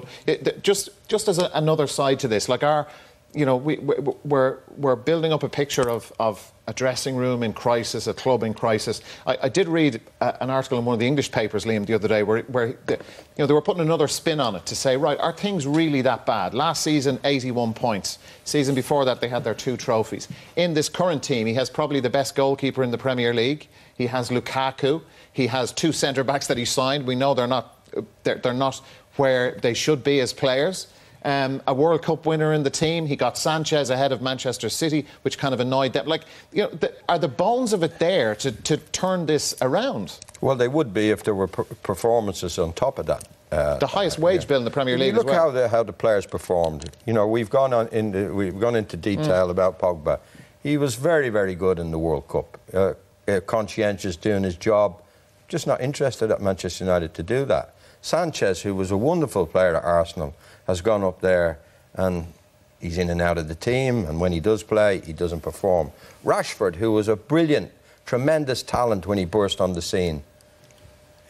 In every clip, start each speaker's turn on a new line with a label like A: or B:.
A: But just as another side to this, like we're building up a picture of a dressing room in crisis, a club in crisis. I did read an article in one of the English papers, Liam, the other day, where they were putting another spin on it to say, right, are things really that bad? Last season, 81 points. Season before that, they had their 2 trophies. In this current team, he has probably the best goalkeeper in the Premier League. He has Lukaku. He has 2 centre-backs that he signed. We know they're not where they should be as players. A World Cup winner in the team. He got Sanchez ahead of Manchester City, which kind of annoyed them. Are the bones of it there to turn this around? Well,
B: they would be if there were performances on top of that.
A: The highest wage bill in the Premier League.
B: Look how the players performed. We've gone into detail about Pogba. He was very, very good in the World Cup. Conscientious, doing his job. Just not interested at Manchester United to do that. Sanchez, who was a wonderful player at Arsenal, has gone up there and he's in and out of the team, and when he does play, he doesn't perform. Rashford, who was a brilliant, tremendous talent when he burst on the scene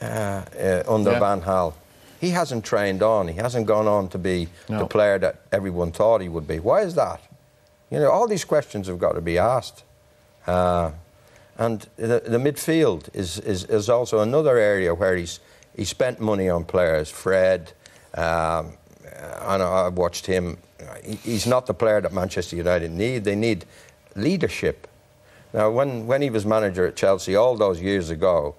B: under Van Gaal, he hasn't trained on. He hasn't gone on to be the player that everyone thought he would be. Why is that? All these questions have got to be asked. And the midfield is also another area where he spent money on players. Fred, I watched him. He's not the player that Manchester United need. They need leadership. Now, when he was manager at Chelsea all those years ago,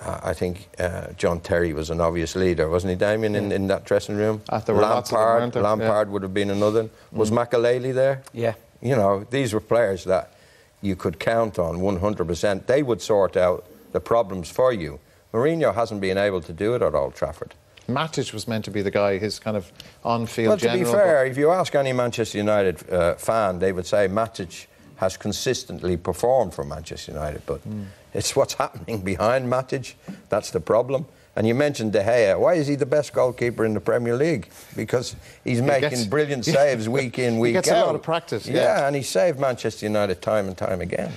B: I think John Terry was an obvious leader, wasn't he, Damien, in that dressing room? Lampard would have been another. Was Makelele there?
C: Yeah.
B: These were players that you could count on 100%. They would sort out the problems for you. Mourinho hasn't been able to do it at Old Trafford.
A: Matic was meant to be the guy, his kind of on-field general.
B: Well, to be fair, if you ask any Manchester United fan, they would say Matic has consistently performed for Manchester United, but it's what's happening behind Matic that's the problem. And you mentioned De Gea. Why is he the best goalkeeper in the Premier League? Because he's making brilliant saves week in, week out.
A: He gets a lot of practice.
B: Yeah, and he saved Manchester United time and time again.